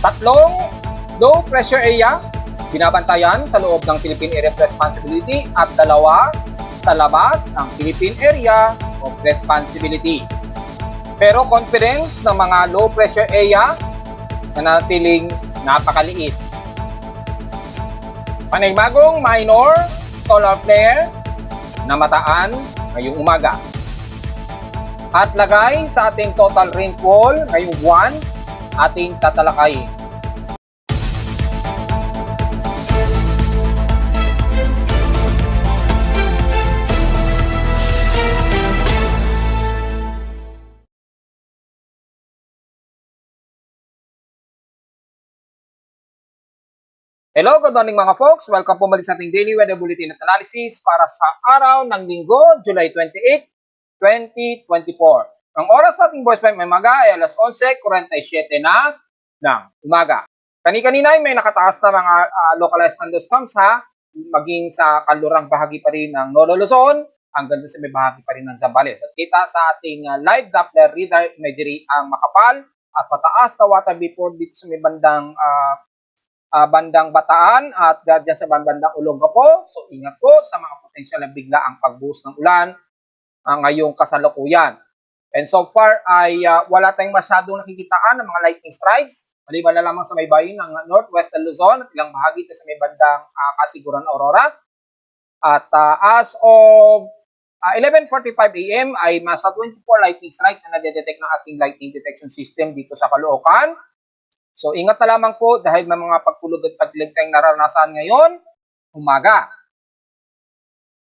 Tatlong low pressure area binabantayan sa loob ng Philippine Area of Responsibility at dalawa sa labas ng Philippine Area of Responsibility. Pero confidence ng mga low pressure area na natiling napakaliit. Panibagong minor solar flare na mataan ngayong umaga. At lagay sa ating total rainfall ngayong buwan, ating tatalakayin. Hello, good morning mga folks. Welcome po muli sa ating Daily Weather Bulletin at Analysis para sa araw ng Linggo, July 28, 2024. Ang oras nating voice time may maga ay alas 11:47 na ng umaga. Kani-kanina ay may nakataas na mga localized thunderstorms maging sa kalurang bahagi pa rin ng Nolo Luzon hanggang sa may bahagi pa rin ng Zambales. At kita sa ating live Doppler radar imagery ang makapal at mataas na water vapor dito sa may bandang Bataan at dyan sa bandang Olongapo. So ingat po sa mga potensyal na bigla ang pagbuhos ng ulan ngayong kasalukuyan. And so far ay wala tayong masyadong nakikitaan ng mga lightning strikes. Maliban na lamang sa may bayin ng Northwest Luzon at ilang bahagi sa may bandang Kasiguran, Aurora. At as of 11:45 AM ay masa 24 lightning strikes na nadedetect ng ating lightning detection system dito sa Caloocan. So ingat na lamang po dahil may mga pagkulog at pagdilig tayong naranasan ngayon, umaga.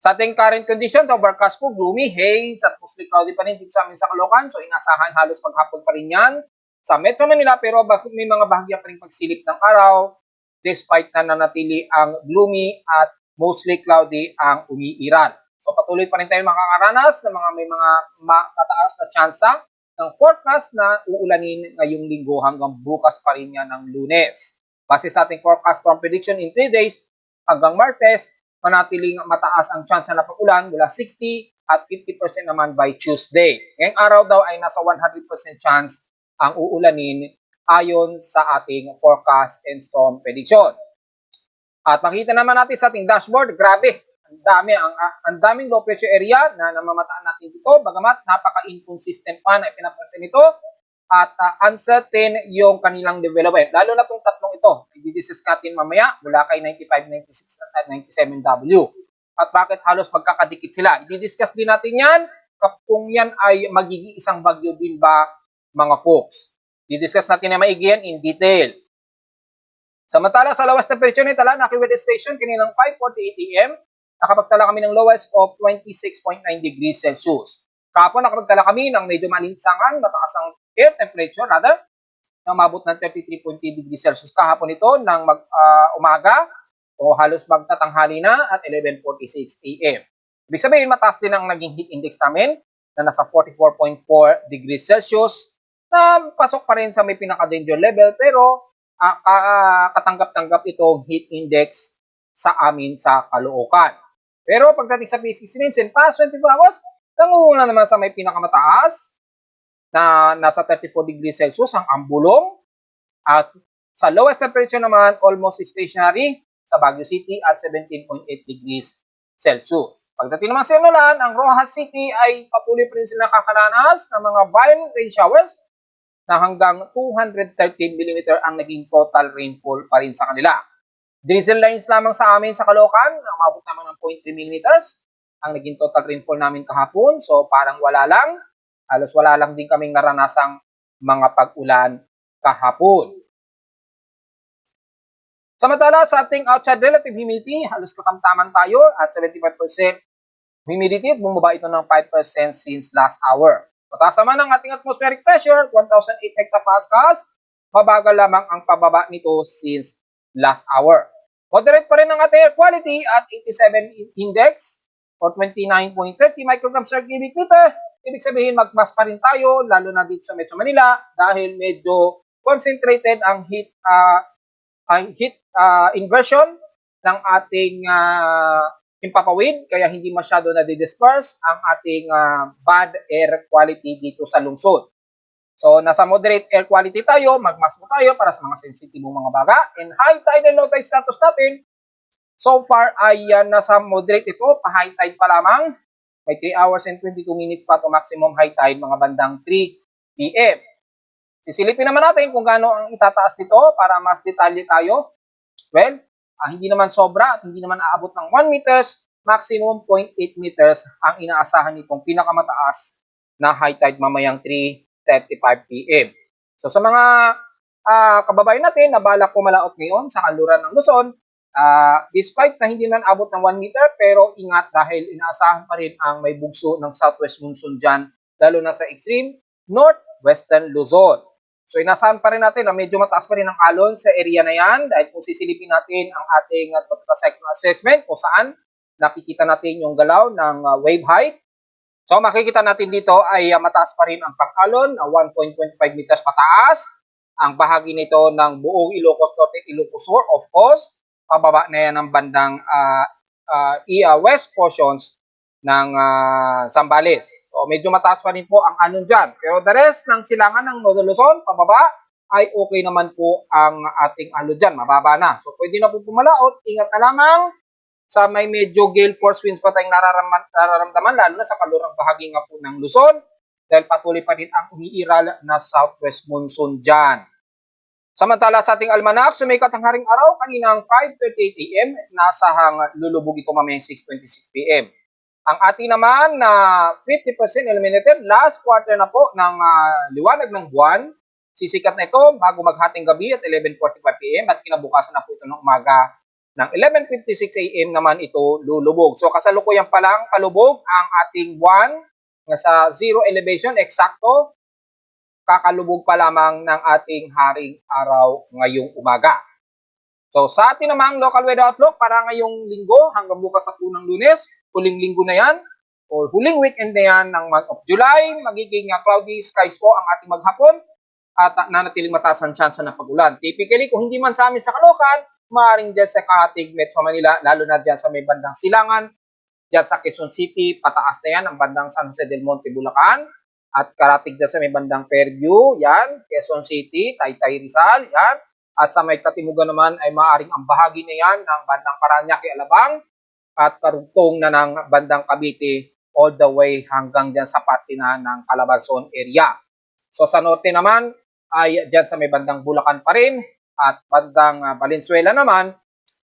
Sa ating current conditions, overcast po, gloomy, haze at mostly cloudy pa rin dito sa amin sa Caloocan. So inasahan halos maghapon pa rin yan sa Metro Manila, pero may mga bahagya pa rin pagsilip ng araw despite na nanatili ang gloomy at mostly cloudy ang umiiral. So patuloy pa rin tayo makakaranas ng may mga matataas na tsansa ng forecast na uulanin ngayong linggo hanggang bukas pa rin yan ng Lunes. Base sa ating forecast storm prediction in 3 days hanggang Martes, manatiling mataas ang chance na pag-ulan mula 60 at 50% naman by Tuesday. Ngayong araw daw ay nasa 100% chance ang uulanin ayon sa ating forecast and storm prediction. At makita naman natin sa ating dashboard, grabe, ang daming low pressure area na namamataan natin dito, bagamat napaka-inconsistent pa na ipinapakita nito at uncertain yung kanilang development. Lalo na itong tatlong ito, i-discuss natin mamaya mula kay 95, 96 at 97W. At bakit halos magkakadikit sila? I-discuss din natin yan kung yan ay magiging isang bagyo din ba mga folks. I-discuss natin na maigi yan in detail. Samantala sa lowest temperature ni Tala, Naki-Weather Station, kanilang 5:48 AM, nakapagtala kami ng lowest of 26.9 degrees Celsius. Kahapon nakapagtala kami ng medyo malinsangan, mataas ang air temperature rather, na umabot ng 33.3 degrees Celsius kahapon ito ng umaga o halos magtatanghali na at 11:46 AM. Ibig sabihin mataas din ang naging heat index namin na nasa 44.4 degrees Celsius na pasok pa rin sa may pinaka-danger level pero katanggap-tanggap itong heat index sa amin sa Caloocan. Pero pagdating sa PCC in past 24 hours, nangunguna naman sa may pinakamataas na nasa 34 degrees Celsius ang Ambulong at sa lowest temperature naman almost stationary sa Baguio City at 17.8 degrees Celsius. Pagdating naman sa Ilolan, ang Rojas City ay patuloy pa rin sila nakakaranas ng mga violent rain showers na hanggang 213 mm ang naging total rainfall pa rin sa kanila. Drizzle lines lamang sa amin sa Caloocan, umabot naman ng 0.3 mm ang naging total rainfall namin kahapon. So parang wala lang, halos wala lang din kaming naranasang mga pag-ulan kahapon. Samantala sa ating outside relative humidity, halos katamtaman tayo at 75% humidity at bumaba ito ng 5% since last hour. Mataas naman ang ating atmospheric pressure, 1,008 hectopascals. Mabagal lamang ang pababa nito since last hour. Moderate pa rin ang ating air quality at 87 index or 29.30 micrograms per cubic meter. Ibig sabihin magmas pa rin tayo, lalo na dito sa Metro Manila dahil medyo concentrated ang heat inversion ng ating himpapawid, kaya hindi masyado na-disperse ang ating bad air quality dito sa lungsod. So, nasa moderate air quality tayo, magmask tayo para sa mga sensitibong mga baga. And high tide and low tide status natin, so far ay nasa moderate ito, pa-high tide pa lamang. May 3 hours and 22 minutes pa to maximum high tide, mga bandang 3 p.m. Sisilipin naman natin kung gaano ang itataas nito para mas detalye tayo. Well, hindi naman sobra at hindi naman aabot ng 1 meters, maximum 0.8 meters ang inaasahan nitong pinakamataas na high tide mamayang 3:35 p.m. So sa mga kababayan natin na balak pumalaot ngayon sa kanluran ng Luzon, despite na hindi man abot ng 1 meter, pero ingat dahil inaasahan pa rin ang may bugso ng southwest monsoon dyan, lalo na sa extreme northwestern Luzon. So inasahan pa rin natin na medyo mataas pa rin ang alon sa area na yan dahil kung sisilipin natin ang ating tropical assessment kung saan nakikita natin yung galaw ng wave height. So makikita natin dito ay mataas pa rin ang pag-alon na 1.25 meters pataas. Ang bahagi nito ng buong Ilocos Norte, Ilocos Sur, of course, pababa na yan ng bandang west portions ng Zambales. So medyo mataas pa rin po ang alon dyan. Pero the rest ng silangan ng Northern Luzon, pababa, ay okay naman po ang ating alon dyan. Mababa na. So pwede na po pumalaot. Ingat na lamang sa may medyo gale force winds pa tayong nararamdaman, lalo na sa kalurang bahagi nga po ng Luzon, dahil patuloy pa rin ang umiiral na southwest monsoon dyan. Samantala sa ating almanac, sumikat ang haring araw kaninang 5:38 a.m. Nasahang lulubog ito mamayang 6:26 p.m. Ang ating naman na 50% illuminated, last quarter na po ng liwanag ng buwan, sisikat na ito bago maghating gabi at 11:45 p.m. at kinabukasan na po ito ng umaga ng 11:56 a.m. naman ito lulubog. So kasalukuyan pa lang kalubog ang ating buwan na sa zero elevation, eksakto kakalubog pa lamang ng ating haring araw ngayong umaga. So sa atin namang local weather outlook para ngayong linggo hanggang bukas sa punang Lunes, huling linggo na yan o huling weekend na yan ng month of July, magiging cloudy skies po ang ating maghapon at nanatiling mataas ang chance na pag-ulan. Typically, kung hindi man sa amin sa Caloocan, maaaring dyan sa Karatig, Metro Manila, lalo na dyan sa may bandang Silangan, dyan sa Quezon City, pataas na yan ang bandang San Jose del Monte, Bulacan, at Karatig dyan sa may bandang Fairview, yan, Quezon City, Taytay Rizal, yan, at sa may Katimugan naman ay maaaring ang bahagi na yan ng bandang Parañaque, Alabang, at karugtong na ng bandang Cavite all the way hanggang dyan sa parte na ng Calabarzon area. So sa norte naman ay dyan sa may bandang Bulacan pa rin at bandang Valenzuela naman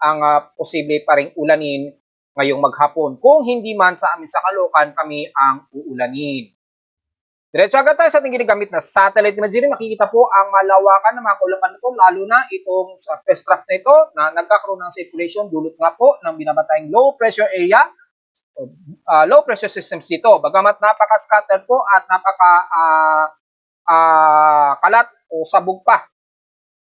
ang posible pa ring ulanin ngayong maghapon. Kung hindi man sa amin sa Caloocan kami ang uulanin. Diretso agad tayo sa ating ginagamit na satellite imagery. Makikita po ang malawakan ng mga kulakan nito, lalo na itong sa first track na ito na nagkakaroon ng circulation dulot nga po ng binabatayang low pressure area, low pressure systems dito. Bagamat napaka-scattered po at kalat o sabog pa.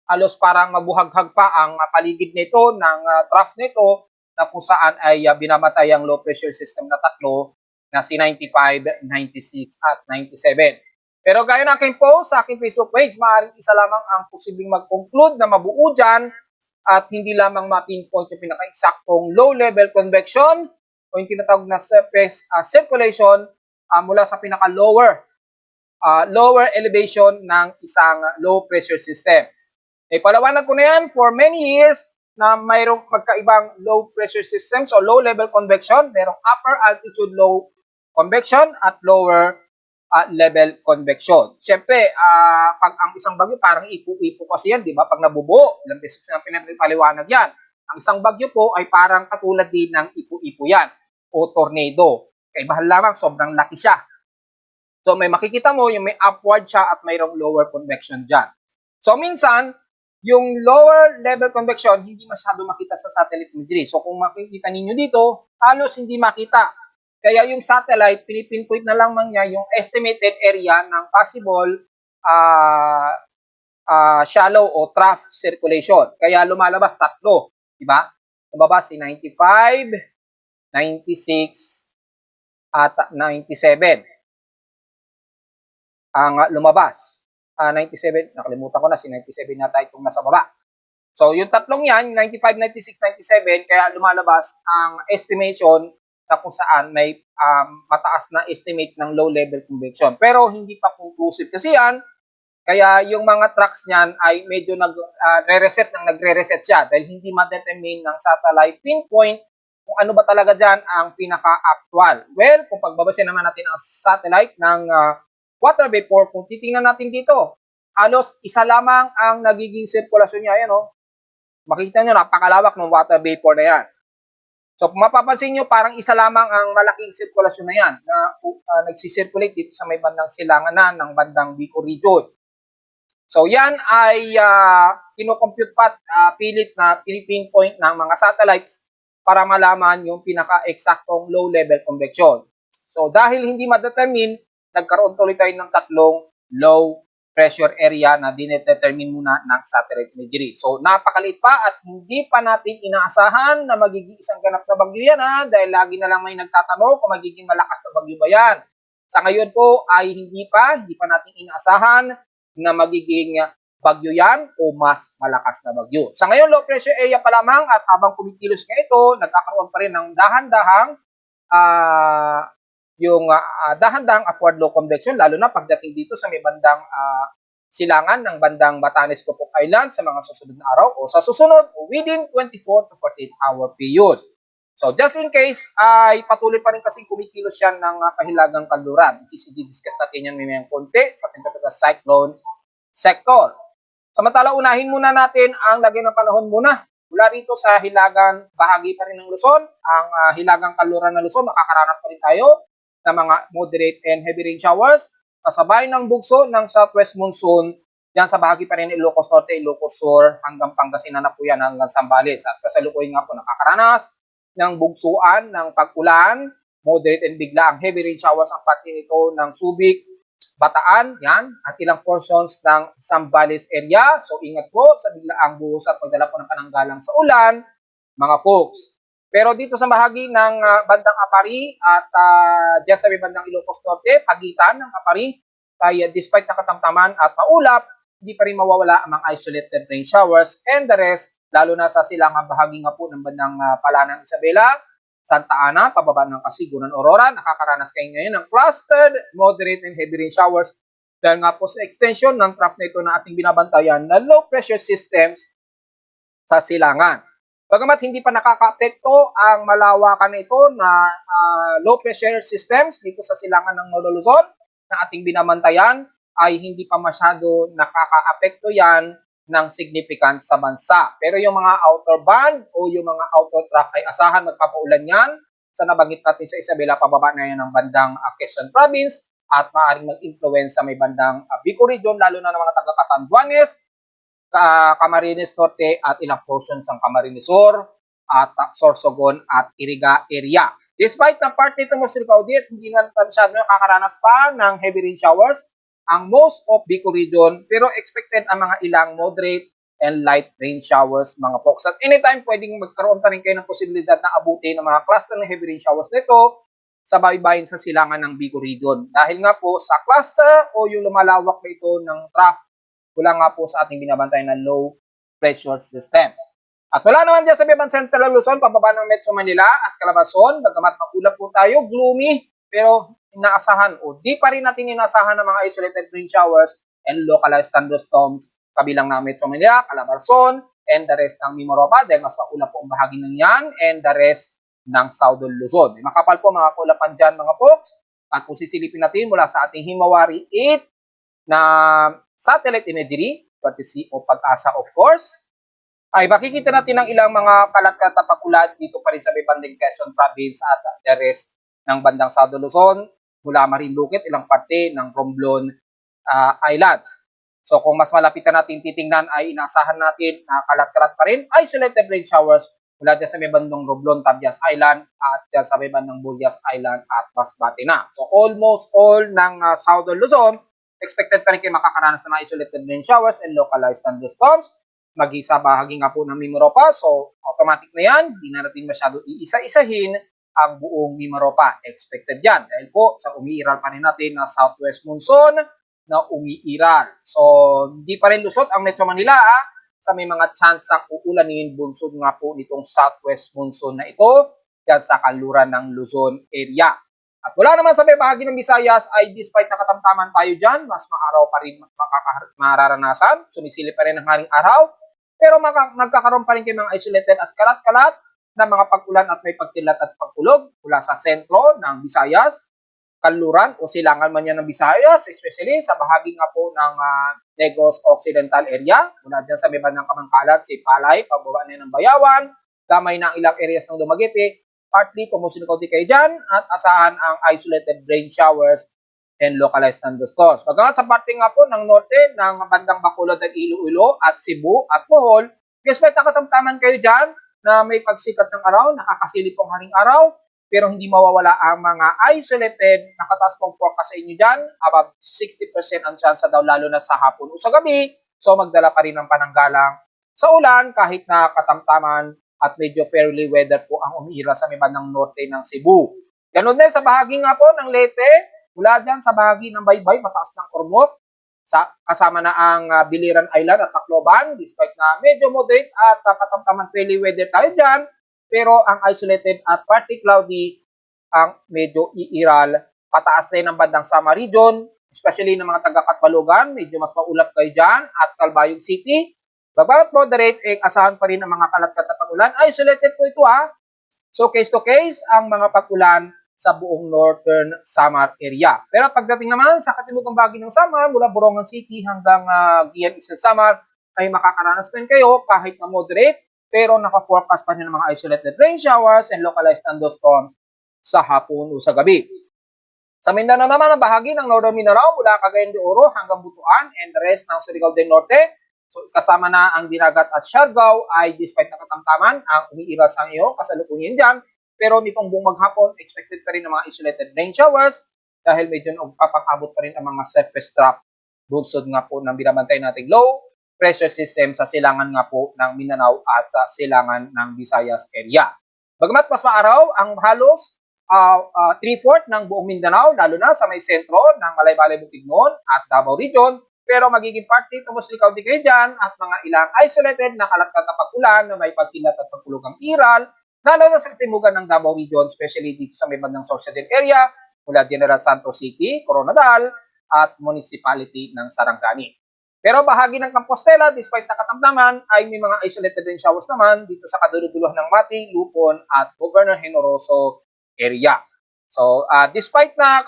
Halos parang mabuhaghag pa ang paligid nito ng trough nito na kung saan ay binamatay ang low pressure system na tatlo na si 95, 96 at 97. Pero gaya ng aking post sa aking Facebook page, maaaring isa lamang ang posibleng mag-conclude na mabuo dyan at hindi lamang ma-pinpoint yung pinaka-eksaktong low-level convection o yung tinatawag na surface circulation mula sa pinaka-lower elevation ng isang low-pressure system. Palawanag ko na yan for many years na mayroong magkaibang low-pressure systems o low-level convection, mayroong upper altitude low convection at lower level convection. Siyempre, pag ang isang bagyo, parang ipo-ipo kasi yan, di ba? Pag nabubuo, ilang beses na pinapaliwanag yan. Ang isang bagyo po ay parang katulad din ng ipo-ipo yan o tornado. Kaibahan lamang, sobrang laki siya. So, may makikita mo yung may upward siya at mayroong lower convection dyan. So, minsan, yung lower level convection, hindi masyado makita sa satellite imagery. So, kung makikita ninyo dito, halos hindi makita. Kaya yung satellite, pinipinpoint na lang niya yung estimated area ng possible shallow o trough circulation. Kaya lumalabas tatlo, di ba? Lumabas si 95, 96, at 97. Ang lumabas. 97, nakalimutan ko na, si 97 nata itong nasa baba. So, yung tatlong yan, 95, 96, 97, kaya lumalabas ang estimation na kung saan may mataas na estimate ng low level convection. Pero hindi pa conclusive kasi yan Kaya yung mga tracks niyan ay medyo nagre-reset siya dahil hindi ma-determine ng satellite pinpoint kung ano ba talaga diyan ang pinaka-actual. Well, kung pagbabasehan naman natin ang satellite ng water vapor, kung titingnan natin dito, halos isa lamang ang nagiging sirkulasyon niya. Ayan, oh. Makikita nyo, napakalawak ng water vapor na yan. So, kung mapapansin nyo, parang isa lamang ang malaking sirkulasyon na yan na nagsisirculate dito sa may bandang silangan na ng bandang Bicol region. So, yan ay kinocompute pa at pilit na pinipinpoint ng mga satellites para malaman yung pinaka-eksaktong low-level convection. So, dahil hindi ma-determine, nagkaroon tuloy tayo ng tatlong low pressure area na dinedetermine muna ng satellite imagery. So, napakaliit pa at hindi pa natin inaasahan na magiging isang ganap na bagyo yan dahil lagi na lang may nagtatanong kung magiging malakas na bagyo ba yan. Sa ngayon po ay hindi pa natin inaasahan na magiging bagyo yan o mas malakas na bagyo. Sa ngayon, low pressure area pa lamang at habang kumikilos nga ito, nagkakaroon pa rin ng dahan-dahang dahan-dahang upward low convection, lalo na pagdating dito sa may bandang silangan ng bandang Batanes, Coppoc Island sa mga susunod na araw o sa susunod within 24 to 48 hour period. So just in case ay patuloy pa rin kasing kumikilos yan ng kahilagang kanluran. I-discuss natin yan may konti sa Tropical Cyclone sector. Samantala, unahin muna natin ang lagay ng panahon muna. Mula rito sa hilagang bahagi pa rin ng Luzon, ang hilagang kanluran ng Luzon, makakaranas pa rin tayo ng mga moderate and heavy rain showers, kasabay ng bugso ng southwest monsoon dyan sa bahagi pa rin ng Ilocos Norte, Ilocos Sur, hanggang Pangasinan na po yan, hanggang Zambales. At kasalukuyan nga po nakakaranas ng bugsuan ng pag-ulan, moderate and bigla ang heavy rain showers ang pati nito ng Subic, Bataan, yan, at ilang portions ng Zambales area. So ingat po sa biglaang buhos at pagdala po ng pananggalang sa ulan, mga folks. Pero dito sa bahagi ng bandang Apari at dyan sa may bandang Ilocos Norte, pagitan ng Apari, kaya despite nakatamtaman at maulap, hindi pa rin mawawala ang mga isolated rain showers and the rest, lalo na sa silangang bahagi nga po ng bandang Palanan, Isabela, Santa Ana, pababa ng Kasiguran, Aurora, nakakaranas kayo ngayon ng clustered, moderate and heavy rain showers dahil nga po sa extension ng trough na ito na ating binabantayan na low pressure systems sa silangan. Bagamat hindi pa nakaka-apekto ang malawakan na ito na low pressure systems dito sa silangan ng Northern Luzon na ating binabantayan, ay hindi pa masyado nakaka-apekto yan ng significant sa bansa. Pero yung mga outer band o yung mga outer track ay asahan magpapaulan yan sa nabanggit natin sa Isabela, pababa na yan ng bandang Quezon Province at maaaring mag-influence sa may bandang Bicol Region, lalo na ng mga taga-Catanduanes, Camarines Norte at ilang portions ng Camarines Sur at Sorsogon at Iriga area. Despite na part nito mo Audit, hindi na masyado nakakaranas pa ng heavy rain showers ang most of Bicol region, pero expected ang mga ilang moderate and light rain showers, mga folks. At anytime, pwedeng magkaroon pa rin kayo ng posibilidad na abutin ng mga cluster ng heavy rain showers nito sa baybayin sa silangan ng Bicol region. Dahil nga po sa cluster o yung lumalawak na ito ng trough, wala nga po sa ating binabantay na low pressure systems. At wala naman dyan sa Biban Central Luzon, pababa ng Metro Manila at Calabarzon, bagamat makulap po tayo, gloomy, pero inaasahan o di pa rin natin inaasahan ng mga isolated rain showers and localized thunderstorms kabilang ng Metro Manila, Calabarzon, and the rest ng Mimaropa dahil mas maulap po ang bahagi ng yan and the rest ng Southern Luzon. Makapal po mga kulapan dyan mga folks. At kung sisilipin natin mula sa ating Himawari 8 na satellite imagery, courtesy o Pag-asa of course, ay makikita natin ang ilang mga kalat-kalat na pag-ulan dito pa rin sa may bandang Quezon Province at the rest ng bandang Southern Luzon, mula Marinduque, ilang parte ng Romblon Islands. So kung mas malapitan natin titingnan ay inaasahan natin na kalat-kalat pa rin isolated rain showers mula dyan sa may bandang Romblon, Tabias Island at dyan sa may bandang Burias Island at Masbate na. So almost all ng Southern Luzon, expected pa rin kayo makakaranas ng mga isolated rain showers and localized thunderstorms. Mag-isa bahagi nga po ng Mimaropa, so automatic na yan, hindi na natin masyado iisa-isahin ang buong Mimaropa. Expected yan dahil po sa umiiral pa rin natin na southwest monsoon na umiiral. So hindi pa rin lusot ang Metro Manila sa may mga chance ang uulanin, bunsod nga po nitong southwest monsoon na ito dyan sa kanluran ng Luzon area. At wala naman sa may bahagi ng Visayas ay despite nakatamtaman tayo dyan, mas maaraw pa rin mararanasan, sumisilip pa rin ang haring araw, pero magkakaroon pa rin kayo mga isolated at kalat-kalat na mga pag-ulan at may pagkilat at pagkulog mula sa sentro ng Visayas, kanluran o silangan man yan ng Visayas, especially sa bahagi nga po ng Negros Occidental area, mula dyan sa may bandang Kamangkalat, si Palay, pababa na ng Bayawan, gamay na ilang areas ng Dumaguete, partly kumusunod di kayo dyan at asahan ang isolated rain showers and localized thunderstorms. Pagkat sa parte nga po ng norte ng bandang Bacolod at Iloilo at Cebu at Bohol, despite nakatamtaman kayo dyan na may pagsikat ng araw, nakakasilip pong haring araw, pero hindi mawawala ang mga isolated, nakataas pong forecast sa inyo dyan, about 60% ang chance daw lalo na sa hapon o sa gabi, so magdala pa rin ng pananggalang sa ulan kahit na katamtaman at medyo fairly weather po ang umiira sa may bandang norte ng Cebu. Ganon din sa bahagi nga po ng Leyte, mula dyan sa bahagi ng Baybay, mataas ng Ormoc, kasama na ang Biliran Island at Tacloban, despite na medyo moderate at katamtaman fairly weather tayo dyan, pero ang isolated at partly cloudy ang medyo iiral. Pataas din ang bandang Samar Region, especially ng mga taga-Katbalogan, medyo mas maulap kayo dyan, at Calbayog City. Bagamat moderate, asahan pa rin ang mga kalat-kalat na pag-ulan. Isolated po ito ha. So case to case, ang mga pag-ulan sa buong northern Samar area. Pero pagdating naman sa katimugang bahagi ng Samar, mula Borongan City hanggang Guian Island Samar, ay makakaranas pa rin kayo kahit na moderate, pero naka-forecast pa rin ng mga isolated rain showers and localized thunderstorms sa hapon o sa gabi. Sa Mindanao naman, ang bahagi ng Northern Mindanao mula Cagayan de Oro hanggang Butuan and the rest ng Surigao del Norte, so kasama na ang Dinagat at Siargao ay despite nakatamtaman ang umiiral sa iyo kasalukuyan dyan, pero nitong buong maghapon, expected pa rin ng mga isolated rain showers dahil medyo papang-abot pa rin ang mga surface trap bunsod nga po ng binabantay nating low pressure system sa silangan nga po ng Mindanao at silangan ng Visayas area. Bagamat mas maaraw ang halos 3/4 ng buong Mindanao, lalo na sa may sentro ng Malaybalay Bukidnon at Davao Region, pero magiging partly tumusikaw din kayo dyan at mga ilang isolated na kalat-kalat na pag-ulan na may pagkilat at pagkulugang iral, lalo na sa katimugan ng Davao Region, especially dito sa may bandang Sorsogon area, mula General Santos City, Coronadal, at Municipality ng Sarangani. Pero bahagi ng Compostela, despite nakatamtaman, ay may mga isolated rain showers naman dito sa kaduluduluhan ng Mati, Lupon, at Governor Generoso area. So, despite na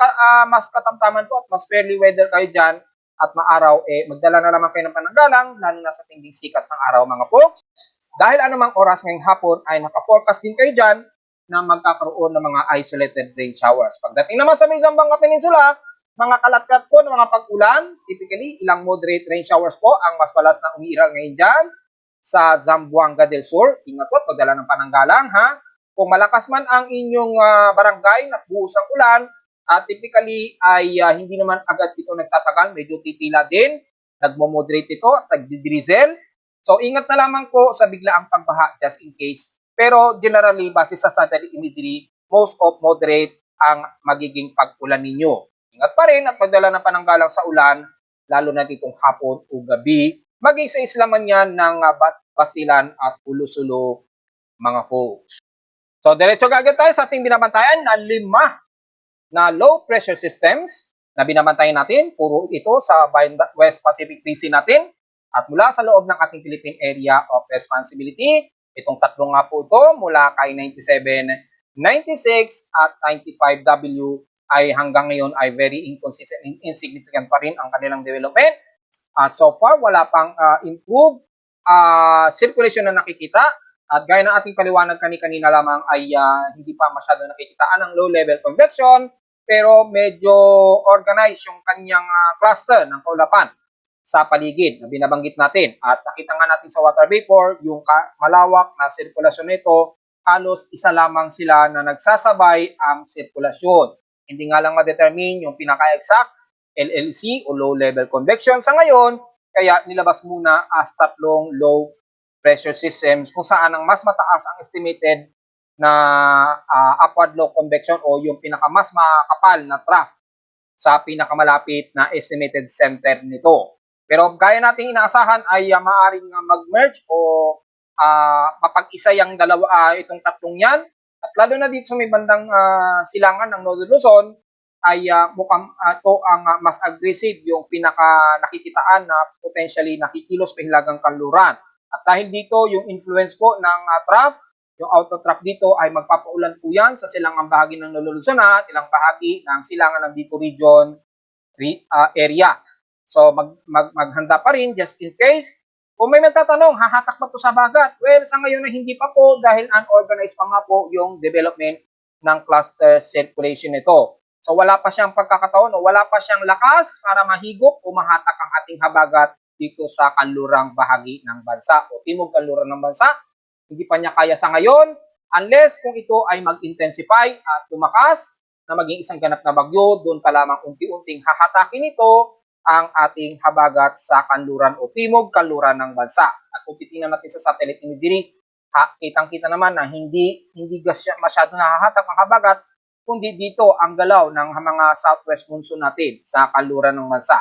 mas katamtaman po at mas fairly weather kayo dyan at maaraw, magdala na naman kayo ng pananggalang, lalo na sa tinding sikat ng araw mga folks. Dahil anumang oras ngayong hapon ay naka-forecast din kayo dyan na magkakaroon ng mga isolated rain showers. Pagdating naman sa may Zamboanga Peninsula, mga kalat-kalat po ng mga pag-ulan, typically ilang moderate rain showers po ang mas malas na umiiral ngayon dyan sa Zamboanga del Sur. Ingat po, pagdala ng pananggalang ha. Kung malakas man ang inyong barangay na buhos ang ulan, typically ay hindi naman agad ito nagtatagal, medyo titila din, nagmo-moderate ito, nagdi-drizzle. So ingat na lamang po sa biglaang pagbaha just in case. Pero generally, base sa satellite imagery, most of moderate ang magiging pag-ulan ninyo. Ingat pa rin at pagdala ng pananggalang sa ulan, lalo na ditong hapon o gabi, maging sa islaman yan ng Basilan at Ulo-Sulo, mga folks. So, diretso agad tayo sa ating binabantayan na 5 na low pressure systems na binabantayan natin. Puro ito sa West Pacific Basin natin at mula sa loob ng ating Philippine Area of Responsibility. Itong tatlong nga po ito mula kay 97, 96 at 95W ay hanggang ngayon ay very inconsistent and insignificant pa rin ang kanilang development. At so far, wala pang improved circulation na nakikita. At gaya ng ating paliwanag kanina lamang ay hindi pa masyado nakikitaan ng low-level convection, pero medyo organized yung kanyang cluster ng kaulapan sa paligid na binabanggit natin. At nakita nga natin sa water vapor, yung malawak na sirkulasyon nito, halos isa lamang sila na nagsasabay ang sirkulasyon. Hindi nga lang ma-determine yung pinaka-exact LLC o low-level convection sa ngayon, kaya nilabas muna as tatlong low pressure systems kung saan ang mas mataas ang estimated na upward low convection o yung pinaka-mas makakapal na trough sa pinakamalapit na estimated center nito. Pero gaya nating inaasahan ay maaaring mag-merge o mapag-isa yung itong tatlong yan At lalo na dito sa may bandang silangan ng Northern Luzon, ay mukhang ito ang mas aggressive, yung pinaka nakikitaan na potentially nakikilos pa hilagang kanluran. At dahil dito, yung influence po ng trough, yung auto-trough dito ay magpapaulan po yan sa silangang bahagi ng Northern Luzon at ilang bahagi ng silangan ng Bicol Region area. So maghanda pa rin just in case. Kung may magtatanong, hahatak ba ito sa bagat? Well, sa ngayon na hindi pa po dahil unorganized pa nga po yung development ng cluster circulation nito. So wala pa siyang pagkakataon o wala pa siyang lakas para mahigop o mahatak ang ating habagat dito sa kanlurang bahagi ng bansa o timog kanluran ng bansa. Hindi pa niya kaya sa ngayon unless kung ito ay mag-intensify at tumakas na maging isang ganap na bagyo, doon pa lamang unti-unting hahatakin ito ang ating habagat sa kanluran o timog kanluran ng bansa. At kung titingnan natin sa satellite imagery, kitang-kita naman na hindi masyadong nahahatak ang habagat, kundi dito ang galaw ng mga southwest monsoon natin sa kanluran ng bansa.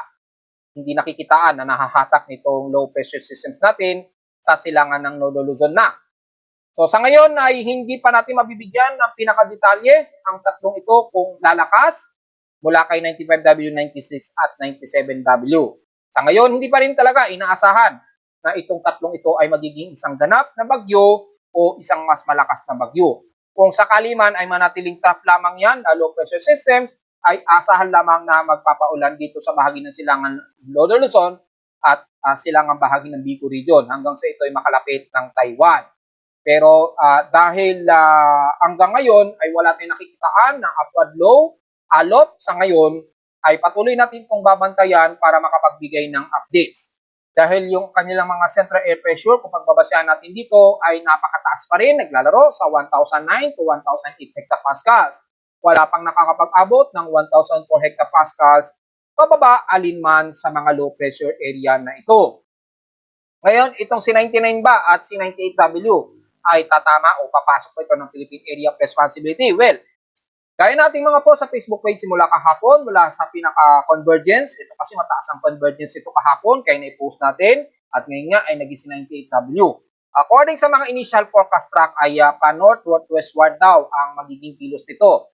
Hindi nakikitaan na nahahatak nitong low pressure systems natin sa silangan ng Northern Luzon na. So sa ngayon ay hindi pa natin mabibigyan ng pinakadetalye ang tatlong ito kung lalakas mula kay 95W, 96 at 97W. Sa ngayon, hindi pa rin talaga inaasahan na itong tatlong ito ay magiging isang ganap na bagyo o isang mas malakas na bagyo. Kung sakali man ay manatiling trough lamang yan na low pressure systems, ay asahan lamang na magpapaulan dito sa bahagi ng silangan Northern Luzon at silangang bahagi ng Bicol Region hanggang sa ito ay makalapit ng Taiwan. Pero dahil hanggang ngayon ay wala tayong nakikitaan na upward low, alot sa ngayon ay patuloy natin itong babantayan para makapagbigay ng updates. Dahil yung kanilang mga central air pressure, kung pagbabasehan natin dito, ay napakataas pa rin, naglalaro sa 1,009 to 1,008 hectopascals. Wala pang nakakapag-abot ng 1,004 hectopascals, pababa alinman sa mga low pressure area na ito. Ngayon, itong si 99 ba at si 98W ay tatama o papasok po ito ng Philippine Area of Responsibility? Well, gaya nating mga po sa Facebook page simula kahapon, mula sa pinaka-convergence, ito kasi mataas ang convergence ito kahapon, kaya na-post natin, at ngayon nga ay naging si 98W. According sa mga initial forecast track ay pa-north-northwestward daw ang magiging kilos nito.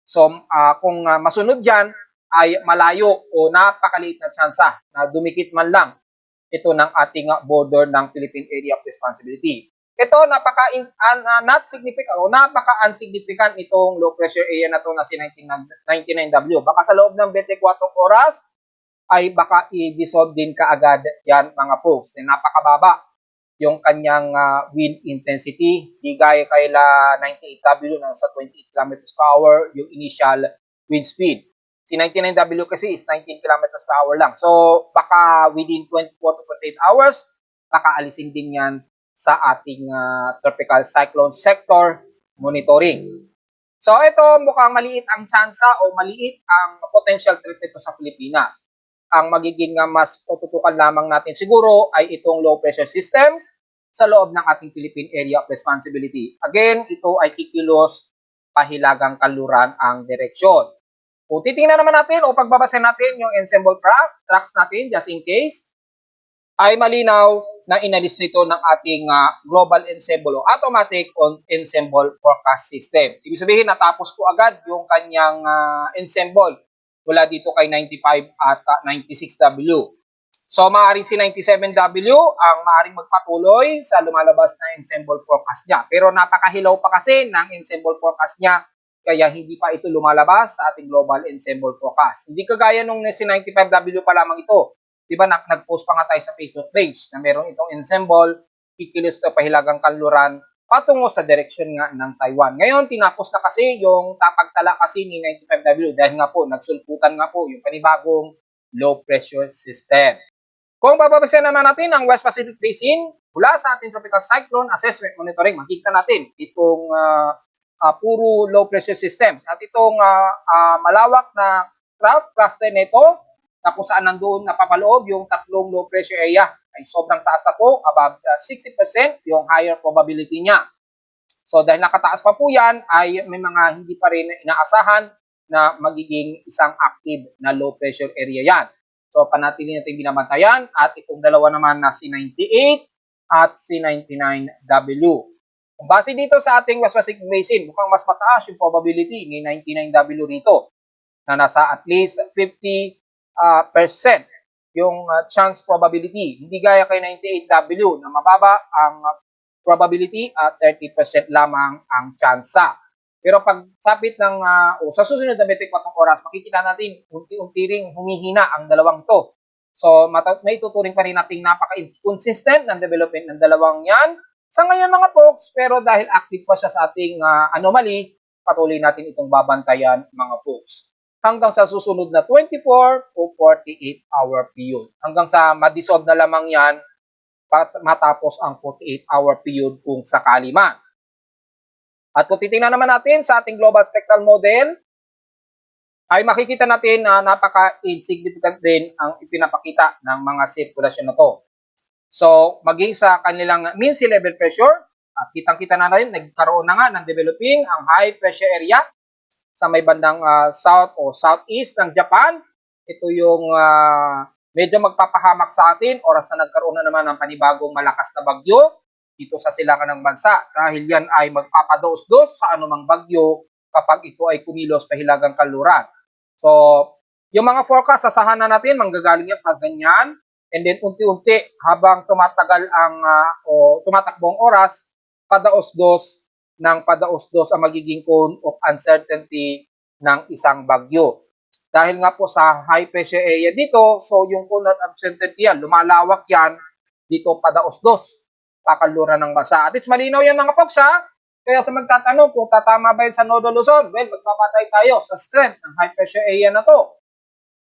So kung masunod dyan, ay malayo o napakaliit na tsansa na dumikit man lang ito ng ating border ng Philippine Area of Responsibility. Ito not significant o napaka-unsignificant itong low pressure area na to na si 99W. Baka sa loob ng 24 oras ay baka i-dissolve din kaagad yan mga folks. Napakababa yung kanyang wind intensity. Di gaya kaila 98W na sa 28 km per hour yung initial wind speed. Si 99W kasi is 19 km per hour lang. So baka within 24 to 48 hours, baka alisin din yan sa ating tropical cyclone sector monitoring. So ito mukhang maliit ang tsansa o maliit ang potential threat nito sa Pilipinas. Ang magiging mas tututukan lamang natin siguro ay itong low pressure systems sa loob ng ating Philippine Area of Responsibility. Again, ito ay kikilos pahilagang kanluran ang direksyon. Kung titingnan naman natin o pagbabasa natin yung ensemble tracks natin just in case, ay malinaw na inalis nito ng ating global ensemble o automatic on ensemble forecast system. Ibig sabihin, natapos po agad yung kanyang ensemble mula dito kay 95 at 96W. So, maaaring si 97W ang maaaring magpatuloy sa lumalabas na ensemble forecast niya. Pero napakahilaw pa kasi ng ensemble forecast niya, kaya hindi pa ito lumalabas sa ating global ensemble forecast. Hindi kagaya nung si 95W pa lamang ito. Diba nag-post pa nga tayo sa Facebook page na meron itong ensemble, kikilos na pahilagang kanluran patungo sa direksyon nga ng Taiwan. Ngayon, tinapos na kasi yung pagtala kasi ni 95W dahil nga po, nagsulputan nga po yung panibagong low pressure system. Kung bababasahin naman natin ang West Pacific Basin, mula sa ating Tropical Cyclone Assessment Monitoring, makikita natin itong puro low pressure systems. At itong malawak na trough cluster nito, na kung saan nandoon napapaloob yung tatlong low pressure area ay sobrang taas na po, above 60% yung higher probability niya. So dahil nakataas pa po yan, ay may mga hindi pa rin inaasahan na magiging isang active na low pressure area yan. So panatili natin binabantayan at itong dalawa naman na si 98 at si 99W. Base dito sa ating West-Pacific Basin, mukhang mas mataas yung probability ni 99W rito na nasa at least 50% yung chance probability. Hindi gaya kay 98W na mababa ang probability at 30% lamang ang tsansa. Pero pag sapit ng sa susunod na 24 oras, makikita natin unti-unti ring humihina ang dalawang to. So may tuturing pa rin nating napaka-inconsistent ng development ng dalawang yan sa ngayon mga folks, pero dahil active pa siya sa ating anomaly, patuloy natin itong babantayan mga folks. Hanggang sa susunod na 24 o 48 hour period. Hanggang sa ma-dissolve na lamang yan matapos ang 48-hour period kung sakali man. At kung titingnan naman natin sa ating global spectral model, ay makikita natin na napaka-insignificant din ang ipinapakita ng mga sirkulasyon na to. So, maging sa kanilang mean sea level pressure, at kitang-kita na rin, nagkaroon na nga ng developing ang high pressure area sa may bandang south o southeast ng Japan. Ito yung medyo magpapahamak sa atin, oras na nagkaroon na naman ng panibagong malakas na bagyo dito sa silangan ng bansa. Dahil yan ay magpapados-dos sa anumang bagyo kapag ito ay kumilos pahilagang kanluran. So, yung mga forecast, sasahan na natin, manggagaling yan pag ganyan. And then, unti-unti, habang tumatagal ang, tumatakbong oras, padaos-dos ang magiging cone of uncertainty ng isang bagyo. Dahil nga po sa high pressure area dito, so yung cone of uncertainty yan, lumalawak yan, dito padaos-dos, pakanluran ng bansa. At it's malinaw yan mga folks ha. Kaya sa magtatanong kung tatama ba yun sa Nodo Luzon, well, magpapatay tayo sa strength ng high pressure area na to.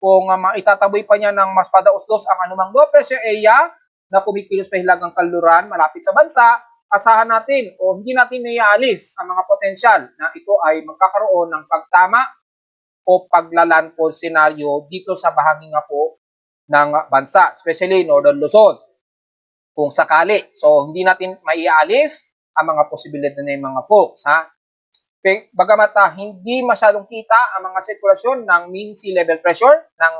Kung maitataboy pa niya ng mas padaos-dos ang anumang low pressure area na kumikilos pa hilagang kanluran malapit sa bansa, asahan natin o hindi natin naiaalis sa mga potensyal na ito ay magkakaroon ng pagtama o paglalandfall scenario dito sa bahagi nga po ng bansa, especially Northern Luzon. Kung sakali. So, hindi natin maiaalis ang mga posibilidad na yung mga folks, ha? Bagamat hindi masyadong kita ang mga sirkulasyon ng mean sea level pressure ng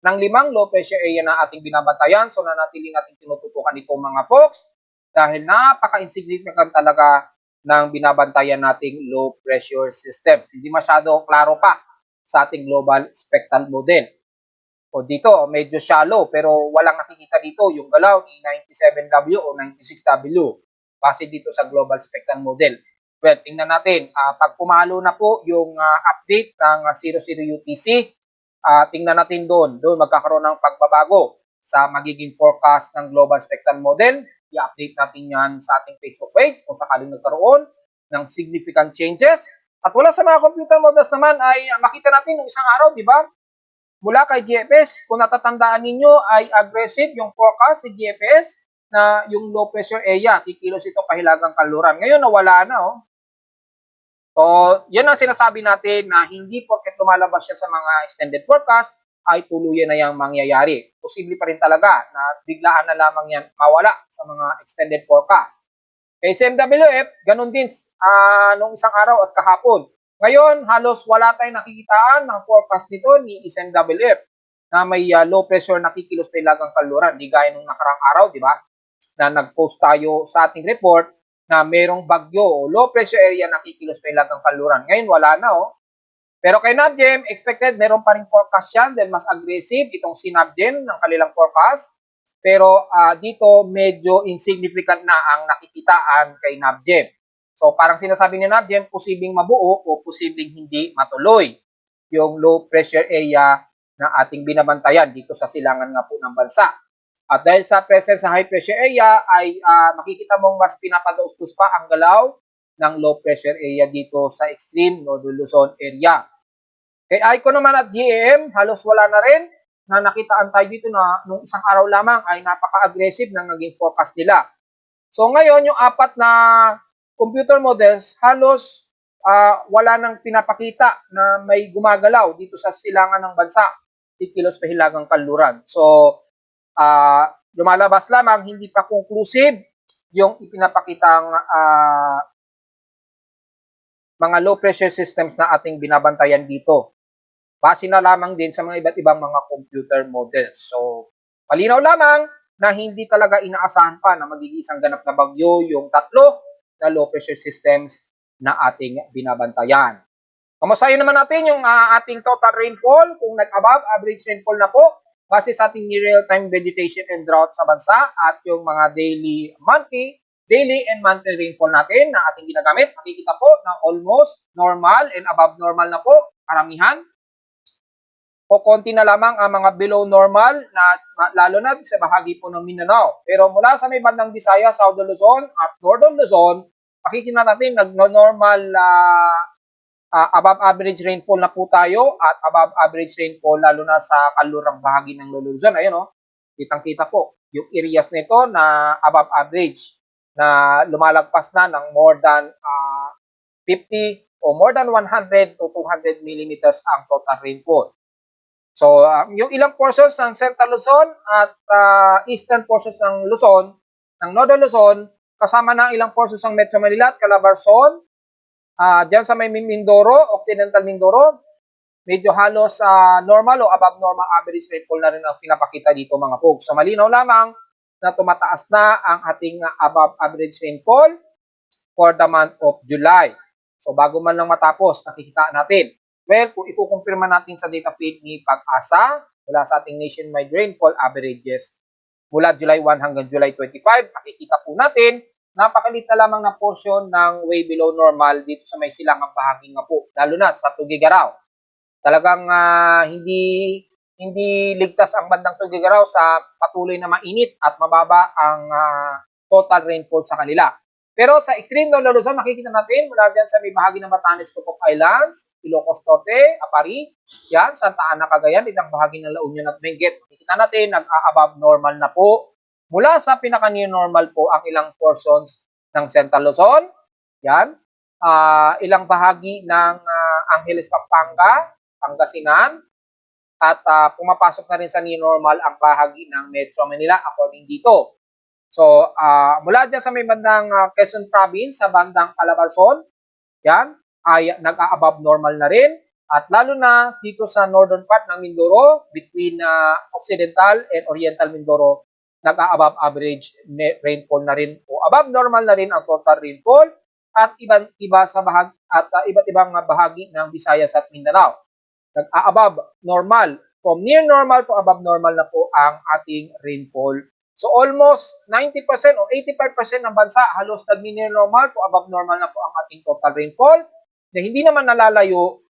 5 low pressure area na ating binabantayan. So, nanatili natin tinututukan itong mga folks dahil napaka-insignificant talaga ng binabantayan nating low pressure systems. Hindi masyado klaro pa sa ating global spectral model. O dito, medyo shallow pero walang nakikita dito yung galaw ni 97W o 96W base dito sa global spectral model. Well, tingnan natin, pag pumalo na po yung update ng 00 UTC, tingnan natin doon magkakaroon ng pagbabago sa magiging forecast ng global spectral model. I-update natin yan sa ating Facebook page kung sakaling nagkaroon ng significant changes. At wala sa mga computer models naman ay makita natin yung isang araw, di ba? Mula kay GFS, kung natatandaan ninyo ay aggressive yung forecast ni GFS na yung low pressure area, kikilos ito pahilagang kanluran. Ngayon nawala na oh. So, yan ang sinasabi natin na hindi porket lumalabas siya sa mga extended forecast ay tuluyan na yung mangyayari. Posible pa rin talaga na biglaan na lamang yan mawala sa mga extended forecast. Kay SMWF, ganun din nung isang araw at kahapon. Ngayon, halos wala tayong nakikitaan ng forecast nito ni SMWF na may low pressure nakikilos pa ilagang kanluran. Di gaya nung nakarang araw, di ba? Na nag-post tayo sa ating report na merong bagyo o low pressure area nakikilos pa ilagang kanluran. Ngayon, wala na oh. Pero kay NABGEM, expected meron pa rin forecast yan dahil mas aggressive itong si NABGEM ng kanilang forecast. Pero dito medyo insignificant na ang nakikitaan kay NABGEM. So parang sinasabi ni NABGEM, posibleng mabuo o posibleng hindi matuloy yung low pressure area na ating binabantayan dito sa silangan nga po ng bansa. At dahil sa presence sa high pressure area ay makikita mong mas pinapadaustos pa ang galaw ng low pressure area dito sa extreme Nodo Luzon area. Kay ICO naman at GAM, halos wala na rin na nakitaan tayo dito na nung isang araw lamang ay napaka-aggressive ng naging forecast nila. So ngayon, yung apat na computer models, halos wala nang pinapakita na may gumagalaw dito sa silangan ng bansa, kikilos pa hilagang kanluran. So, lumalabas lamang, hindi pa conclusive yung ipinapakitang mga low pressure systems na ating binabantayan dito. Base na lamang din sa mga iba't ibang mga computer models. So, malinaw lamang na hindi talaga inaasahan pa na magiging isang ganap na bagyo yung 3 na low pressure systems na ating binabantayan. Kamustahin naman natin yung ating total rainfall kung nag-above average rainfall na po base sa ating real-time vegetation and drought sa bansa at yung mga daily and monthly rainfall natin na ating ginagamit. Makikita po na almost normal and above normal na po karamihan. O konti na lamang ang mga below normal na lalo na sa bahagi po ng Mindanao. Pero mula sa may bandang Visayas, Southern Luzon at Northern Luzon, makikita natin nagno-normal above average rainfall na po tayo at above average rainfall lalo na sa kalurang bahagi ng Luzon. Ayun o, kitang-kita po yung areas nito na above average na lumalagpas na ng more than 50 o more than 100 to 200 millimeters ang total rainfall. So, yung ilang portions ng Central Luzon at eastern portions ng Luzon, ng Northern Luzon, kasama na ilang portions ng Metro Manila at Calabarzon, diyan sa may Mindoro, Occidental Mindoro, medyo halos normal o above normal average rainfall na rin ang pinapakita dito mga folks. So, malinaw lamang na tumataas na ang ating above average rainfall for the month of July. So, bago man lang matapos, nakikita natin. Well, kung ikukumpirma natin sa data feed ni Pag-asa mula sa ating nationwide rainfall averages mula July 1 hanggang July 25, makikita po natin napakalit na lamang na portion ng way below normal dito sa may silangang bahagi nga po, lalo na sa Tugigaraw. Talagang hindi ligtas ang bandang Tugigaraw sa patuloy na mainit at mababa ang total rainfall sa kanila. Pero sa extreme Northern Luzon, makikita natin mula dyan sa may bahagi ng Batanes, Cook Islands, Ilocos Norte, Apari, yan, Santa Ana, Cagayan, ilang bahagi ng La Union at Benguet. Makikita natin, nag-above normal na po. Mula sa pinaka-near normal po ang ilang portions ng Central Luzon, yan, ilang bahagi ng Angeles, Pampanga, Pangasinan, at pumapasok na rin sa near normal ang bahagi ng Metro Manila according dito. So, mula dyan sa may bandang Quezon Province, sa bandang Calabarzon, yan, ay nag-a-above normal na rin. At lalo na dito sa northern part ng Mindoro, between Occidental and Oriental Mindoro, nag-a-above average rainfall na rin o above normal na rin ang total rainfall at iba't ibang bahagi ng Visayas at Mindanao. Nag-a-above normal. From near normal to above normal na po ang ating rainfall. So almost 90% o 85% ng bansa halos nag-near normal to above normal na po ang ating total rainfall na hindi naman nalalayo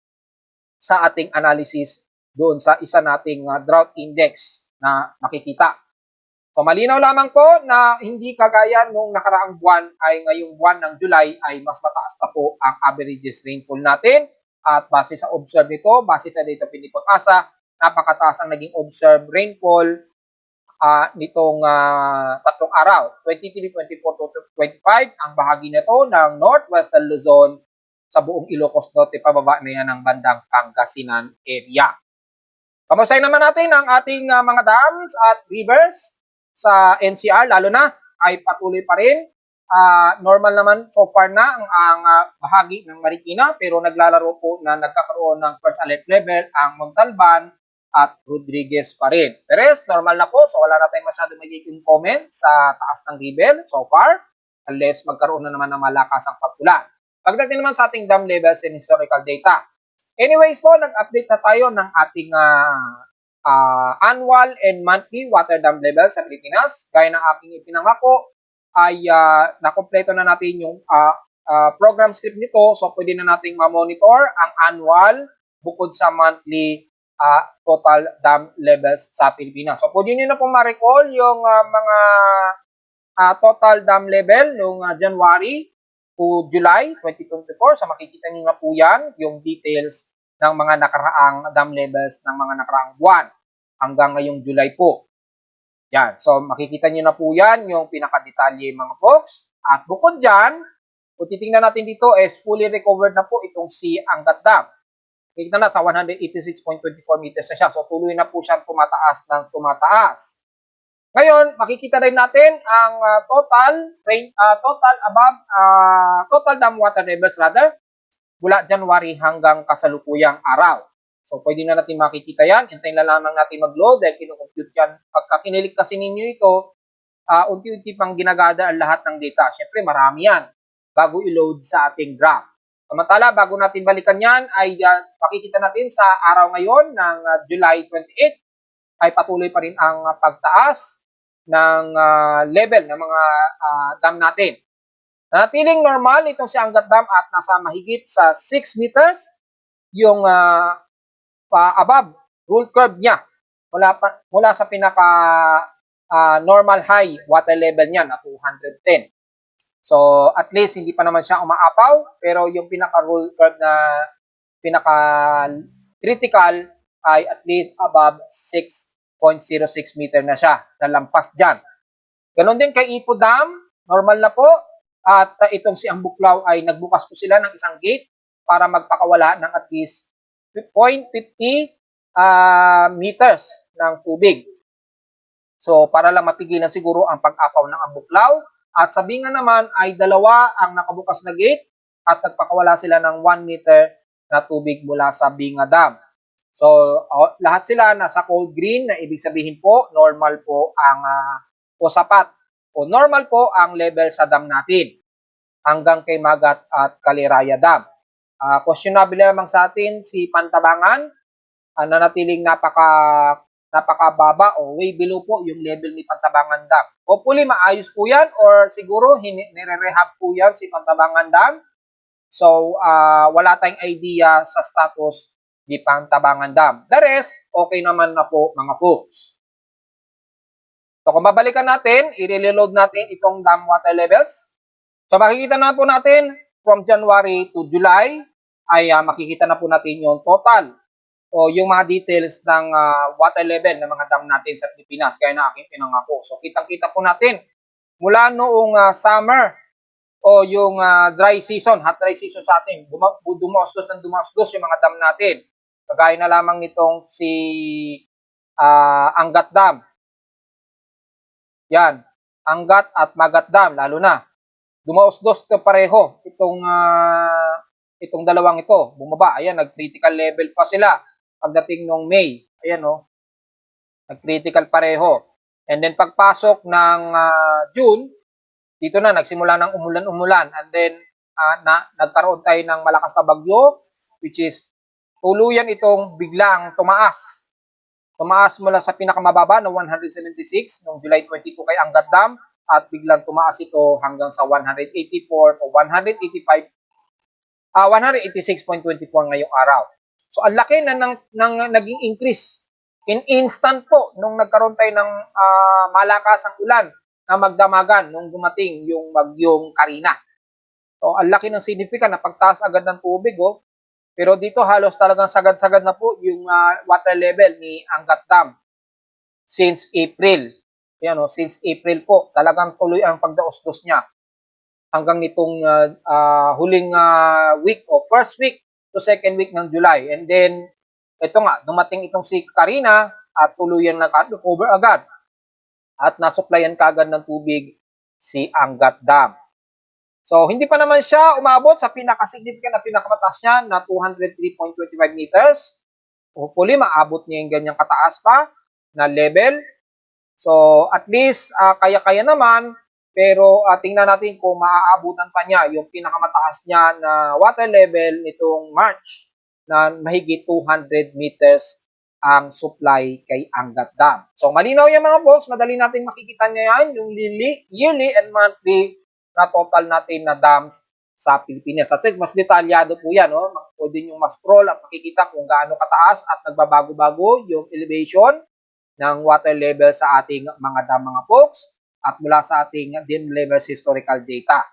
sa ating analysis doon sa isa nating drought index na makikita. So malinaw lamang po na hindi kagaya nung nakaraang buwan ay ngayong buwan ng July ay mas mataas na po ang averages rainfall natin at base sa observe nito, base sa data feed ni Pag-asa, napakataas ang naging observed rainfall nitong tatlong araw, 23, 24, 25, ang bahagi nito ng Northwestern Luzon sa buong Ilocos Norte, pababa na yan ng bandang Pangasinan area. Kamustahin naman natin ang ating mga dams at rivers sa NCR, lalo na ay patuloy pa rin. Normal naman so far na ang bahagi ng Marikina, pero naglalaro po na nagkakaroon ng first alert level ang Montalban at Rodriguez pa rin. The rest, normal na po. So, wala na tayong masyadong magiging comment sa taas ng level so far unless magkaroon na naman ng malakas ang pag-ulan. Pagdating naman sa ating dam levels and historical data. Anyways po, nag-update na tayo ng ating annual and monthly water dam levels sa Pilipinas. Gaya ng aking ipinangako ay nakompleto na natin yung program script nito. So, pwede na nating ma-monitor ang annual bukod sa monthly total dam levels sa Pilipinas. So, pwede nyo na pong ma-recall yung mga total dam level noong January to July 2024. So, makikita nyo na po yan, yung details ng mga nakaraang dam levels ng mga nakaraang buwan hanggang ngayong July po. Yan. So, makikita nyo na po yan, yung pinakadetalye mga folks. At bukod dyan, kung titingnan natin dito is fully recovered na po itong si Angat Dam. Kita na sa 186.24 meters na siya. So, tuloy na po siyang tumataas ng tumataas. Ngayon, makikita rin natin ang total dam water levels mula January hanggang kasalukuyang araw. So, pwede na natin makikita yan. Hintayin na lamang natin mag-load dahil kinukompute yan. Pagka kinilig kasi ninyo ito, unti-unti pang ginagada ang lahat ng data. Siyempre, marami yan. bago i-load sa ating graph. Samantala, bago natin balikan yan, ay makikita natin sa araw ngayon ng July 28 ay patuloy pa rin ang pagtaas ng level ng mga dam natin. Nanatiling normal itong si Angat Dam at nasa mahigit sa 6 meters yung above rule curve niya mula sa pinaka normal high water level niya na 210. So, at least hindi pa naman siya umaapaw, pero yung pinaka rule curve na pinaka critical ay at least above 6.06 meter na siya, nalampas dyan. Ganon din kay Ipo Dam, normal na po, at itong si Ambuklaw ay nagbukas po sila ng isang gate para magpakawala ng at least 0.50 meters ng tubig. So, para lang mapigilan siguro ang pag-apaw ng Ambuklaw. At sa Binga naman ay dalawa ang nakabukas na gate at nagpakawala sila ng 1 meter na tubig mula sa Binga Dam. So, lahat sila nasa cold green na ibig sabihin po, normal po ang o sapat o normal po ang level sa dam natin hanggang kay Magat at Kaliraya Dam. Questionable lamang sa atin si Pantabangan, nanatiling napakababa o way below po yung level ni Pantabangan Dam. Hopefully, maayos po yan or siguro nire-rehab po yan si Pantabangan Dam. So, wala tayong idea sa status ni Pantabangan Dam. The rest, okay naman na po mga folks. So, kung babalikan natin, i-reload natin itong dam water levels. So, makikita na po natin from January to July ay makikita na po natin yung total o yung mga details ng water level ng mga dam natin sa Pilipinas, kaya na aking pinangako. So, kitang-kita po natin mula noong summer o yung dry season, hot dry season sa atin, dumausdos yung mga dam natin. Kagaya na lamang nitong si Angat Dam. Yan, Angat at Magat Dam, lalo na. Dumausdos ito pareho, itong dalawang ito, bumaba. Ayan, nag-critical level pa sila pagdating nung May. Ayan, nag-critical pareho. And then, pagpasok ng June, dito na, nagsimula ng umulan-umulan. And then, nagkaroon tayo ng malakas na bagyo, which is, tuluyan itong biglang tumaas. Tumaas mula sa pinakamababa na 176 noong July 22 kay Angat Dam at biglang tumaas ito hanggang sa 184 o 185 186.24 ngayong araw. So, ang laki na naging increase. In instant po, nung nagkaroon tayo ng malakasang ulan na magdamagan nung dumating yung bagyong Karina. So, ang laki ng significant na pagtaas agad ng tubig, Pero dito halos talagang sagad-sagad na po yung water level ni Angat Dam since April. Yan, since April po, talagang tuloy ang pagdausdos niya hanggang nitong huling week o first week to second week ng July. And then, ito nga, dumating itong si Karina at tuluyan na recover agad. At nasupplyan kagad ng tubig si Angat Dam. So, hindi pa naman siya umabot sa pinaka-significant na pinakamataas niya na 203.25 meters. Hopefully, maabot niya yung ganyang kataas pa na level. So, at least, kaya-kaya naman. Pero, tingnan natin kung maaabutan pa niya yung pinakamataas niya na water level nitong March na mahigit 200 meters ang supply kay Angat Dam. So, malinaw yan mga boss. Madali natin makikita niya yan, yung yearly and monthly na total natin na dams sa Pilipinas. Kasi mas detalyado po yan. Pwede nyo ma-scroll at makikita kung gaano kataas at nagbabago-bago yung elevation ng water level sa ating mga dam mga folks at mula sa ating dim levels historical data.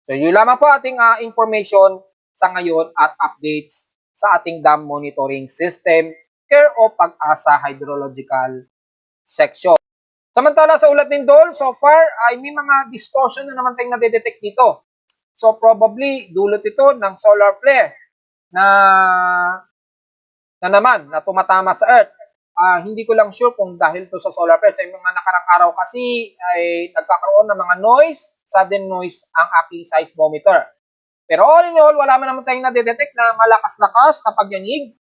So yun lamang po ating information sa ngayon at updates sa ating dam monitoring system Care of Pag-asa Hydrological Section. Samantala sa ulat ng Dol, so far ay may mga distortion na naman tayong nadedetect dito. So probably dulot ito ng solar flare na naman na tumatama sa Earth. Hindi ko lang sure kung dahil to sa solar flare. Sa mga nakarang araw kasi ay nagkakaroon ng mga noise, sudden noise ang aking seismometer. Pero all in all, wala man naman tayong nadedetect na malakas-lakas na pagyanig.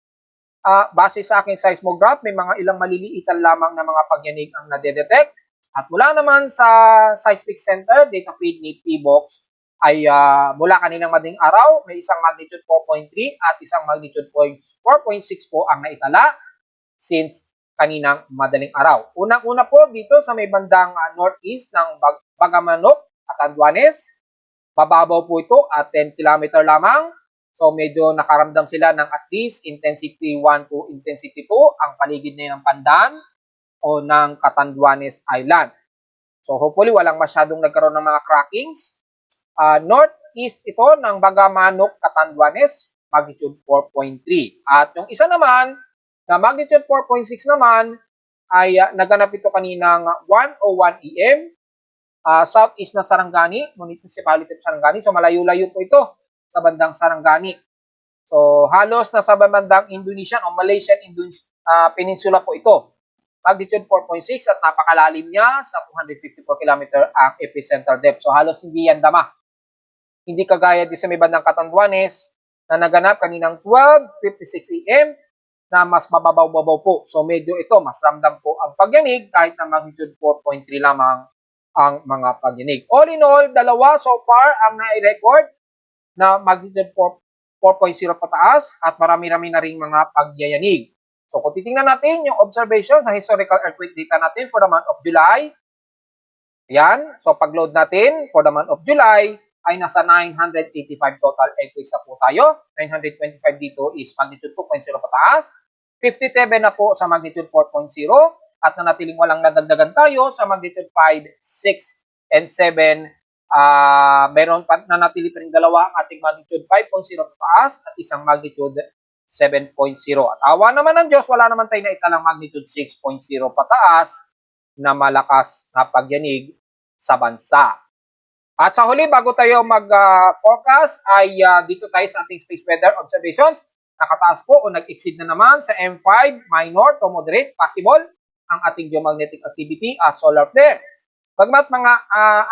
Base sa aking seismograph, may mga ilang maliliitan lamang na mga pagyanig ang nadedetect. At mula naman sa Seismic Center, data feed ni PBOX, ay mula kaninang madaling araw, may isang magnitude 4.3 at isang magnitude 4.6 po ang naitala since kaninang madaling araw. Unang-una po dito sa may bandang northeast ng Bagamanok at Anduanes, mababaw po ito at 10 km lamang. So medyo nakaramdam sila ng at least intensity 1 to intensity 2 ang paligid na ng Pandan o ng Catanduanes Island. So hopefully walang masyadong nagkaroon ng mga crackings. Northeast ito ng Bagamanok, Catanduanes, magnitude 4.3. At yung isa naman, na magnitude 4.6 naman, ay naganap ito kaninang 1:01 AM, southeast na Sarangani, Municipality of Sarangani. So malayo-layo po ito sa bandang Sarangani. So halos nasa bandang Indonesian o Malaysian Peninsula po ito. Magnitude 4.6 at napakalalim niya sa 254 km ang epicenter depth. So halos hindi yan dama. Hindi kagaya din sa may bandang Catanduanes na naganap kaninang 12:56 AM na mas mababaw-babaw po. So medyo ito, mas ramdam po ang pagyanig kahit na magnitude 4.3 lamang ang mga pagyanig. All in all, dalawa so far ang nai-record na magnitude 4.0 pataas at marami-rami na ring mga pagyayanig. So kung titingnan natin yung observation sa historical earthquake data natin for the month of July, yan, so pag-load natin for the month of July, ay nasa 985 total earthquakes na po tayo. 925 dito is magnitude 2.0 pataas. 57 na po sa magnitude 4.0 at nanatiling walang nadagdagan tayo sa magnitude 5, 6, and 7. Meron pa nanatili pa rin dalawa ang ating magnitude 5.0 pataas at isang magnitude 7.0. At awa naman ng Diyos, wala naman tayo na italang magnitude 6.0 pataas na malakas na pagyanig sa bansa. At sa huli, bago tayo mag-forecast, ay dito tayo sa ating space weather observations. Nakataas po o nag-exceed na naman sa M5, minor to moderate, possible ang ating geomagnetic activity at solar flare. Bagmat mga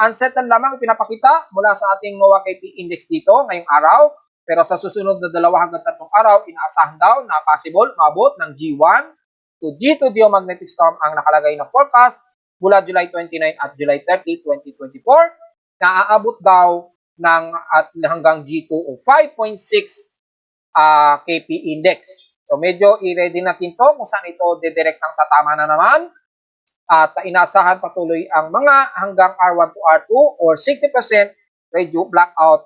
unsettled lamang pinapakita mula sa ating NOAA KP index dito ngayong araw, pero sa susunod na 2 hanggang 3 araw, inaasahan daw na possible umabot ng G1 to G2 geomagnetic storm ang nakalagay na forecast mula July 29 at July 30, 2024. Naaabot daw ng hanggang G2 o 5.6 KP index. So medyo i-ready natin to kung saan ito dedirektang tatama na naman. At inaasahan patuloy ang mga hanggang R1 to R2 or 60% radio blackout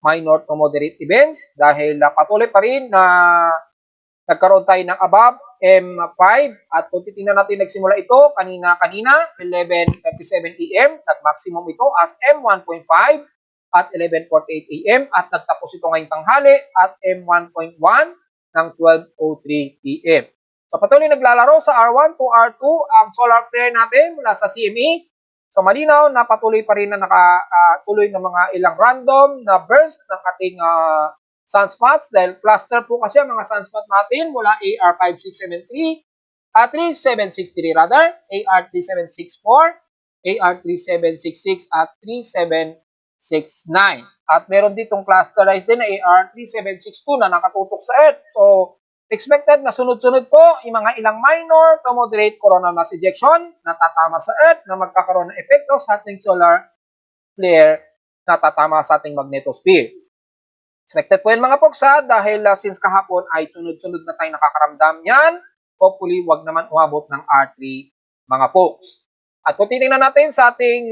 minor to moderate events dahil patuloy pa rin na nagkaroon tayo ng above M5 at kung titingnan natin nagsimula ito kanina 11:37 AM, nag-maximum ito as M1.5 at 11:48 AM at nagtapos ito ngayong tanghali at M1.1 ng 12:03 PM. So patuloy naglalaro sa R1 to R2 ang solar flare natin mula sa CME. So malinaw na patuloy pa rin na nakatuloy ng mga ilang random na burst ng ating sunspots dahil cluster po kasi ang mga sunspot natin mula AR5673, 3763 rather, AR3764, AR3766 at 3769. At meron ditong clusterized din na AR3762 na nakatutok sa Earth. So expected na sunod-sunod po yung mga ilang minor to moderate coronal mass ejection na tatama sa Earth na magkakaroon ng epekto sa ating solar flare na tatama sa ating magnetosphere. Expected po yan mga poksa dahil since kahapon ay sunod-sunod na tayo nakakaramdam yan. Hopefully wag naman umabot ng R3 mga poks. At kung titingnan natin sa ating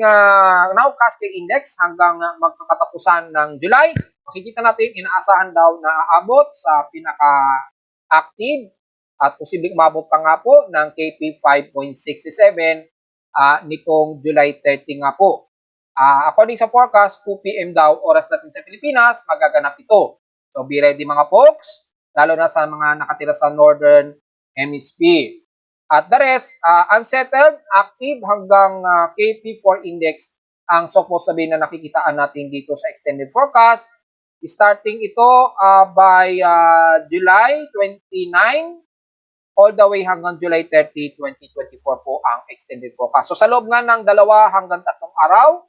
nowcasting index hanggang magkakatapusan ng July, makikita natin inaasahan daw na aabot sa pinaka-active at posibleng umabot pa nga po ng KP 5.67 nitong July 30 nga po. According sa forecast, 2 PM daw oras natin sa Pilipinas, magaganap ito. So be ready mga folks, lalo na sa mga nakatira sa Northern Hemisphere. At the rest, unsettled, active hanggang KP4 index ang supposed sabihin na nakikitaan natin dito sa extended forecast. Starting ito by July 29 all the way hanggang July 30, 2024 po ang extended forecast. So sa loob nga ng 2 hanggang 3 araw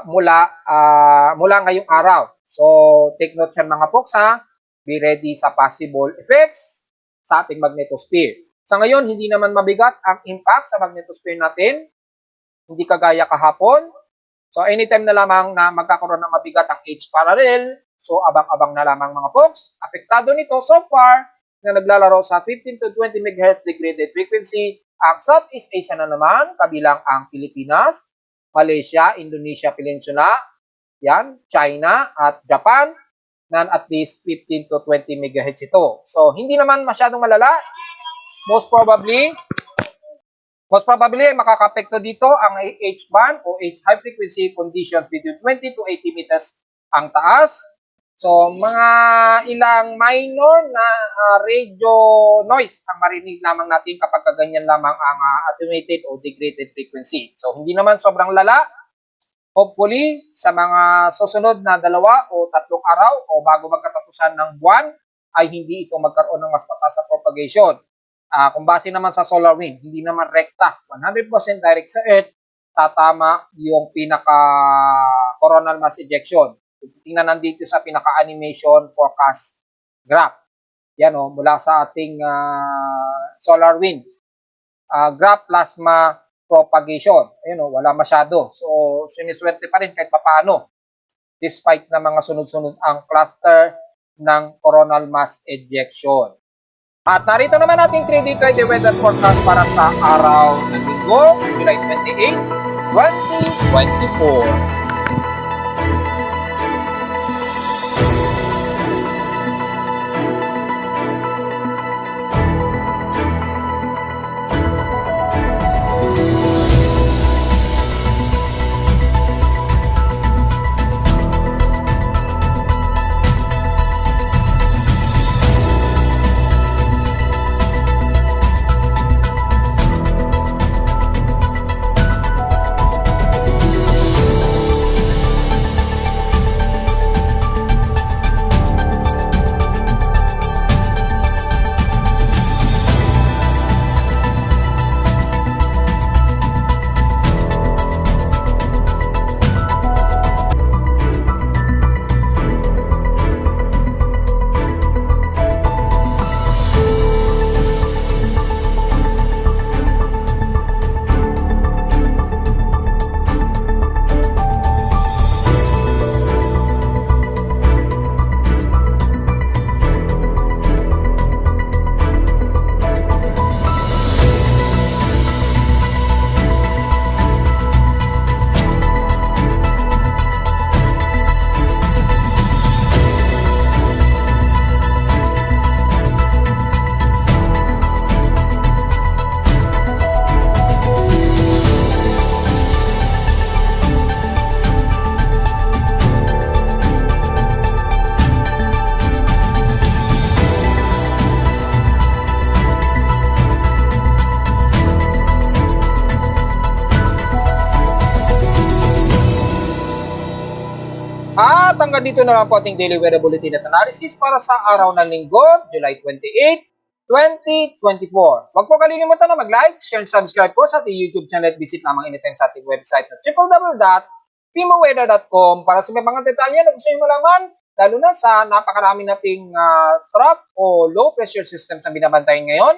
mula ngayong araw. So take note yan mga folks ha. Be ready sa possible effects sa ating magnetosphere. Sa ngayon, hindi naman mabigat ang impact sa magnetosphere natin. Hindi kagaya kahapon So anytime na lamang na magkakaroon ng mabigat ang H parallel, so abang-abang na lamang mga folks. Apektado nito so far na naglalaro sa 15 to 20 MHz degraded frequency ang Southeast Asia na naman, kabilang ang Pilipinas, Malaysia, Indonesia Peninsula, yan, China at Japan na at least 15 to 20 MHz ito. So hindi naman masyadong malala. Most probably makakapekto dito ang H-band o H high frequency conditions between 20 to 80 meters ang taas. So, mga ilang minor na radio noise ang marinig lamang natin kapag ganyan lamang ang attenuated o degraded frequency. So, hindi naman sobrang lala. Hopefully, sa mga susunod na 2 o 3 araw o bago magkatapusan ng buwan, ay hindi ito magkaroon ng mas mataas na propagation. Kung base naman sa solar wind, hindi naman rekta, 100% direct sa Earth, tatama yung pinaka-coronal mass ejection. Tingnan nandito sa pinaka-animation forecast graph. Yan o, mula sa ating solar wind. Graph plasma propagation. Ayun o, wala masyado. So, siniswerte pa rin kahit papaano. Despite na mga sunod-sunod ang cluster ng coronal mass ejection. At narito naman ating 3D 20 weather forecast para sa araw ng Linggo, July 28, 2024. At hanggang dito na lang po ating daily weather bulletin at analysis para sa araw ng Linggo, July 28, 2024. Huwag po kalilimutan na mag-like, share, and subscribe po sa ating YouTube channel at visit lamang anytime sa ating website na www.pimoweather.com para sa mga detalye na gusto nyo malaman, lalo na sa napakarami nating trough o low pressure systems na binabantayan ngayon.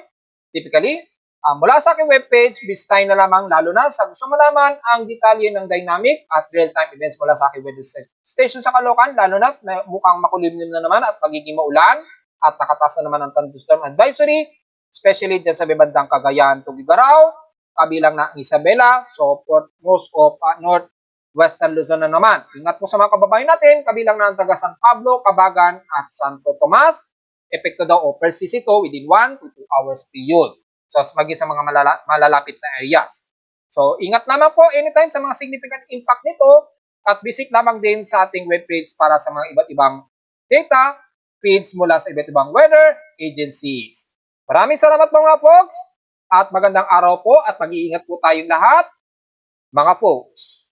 Typically, mula sa aking webpage, bisitahin na lamang lalo na sa gusto malaman ang detalye ng dynamic at real-time events mula sa aking weather station sa Caloocan, lalo na mukhang makulimlim na naman at magiging maulan at nakataas na naman ang thunderstorm advisory, especially dyan sa bibandang Cagayan, Tugigaraw, kabilang na Isabela, so most of northwestern Luzon na naman. Ingat po sa mga kababayan natin, kabilang na ang taga San Pablo, Cabagan at Santo Tomas. Epekto daw o persist ito within 1 to 2 hours period. So, maging sa mga malalapit na areas. So, ingat lamang po anytime sa mga significant impact nito at visit lamang din sa ating webpage para sa mga iba't ibang data feeds mula sa iba't ibang weather agencies. Maraming salamat mga folks at magandang araw po at mag-iingat po tayong lahat, mga folks.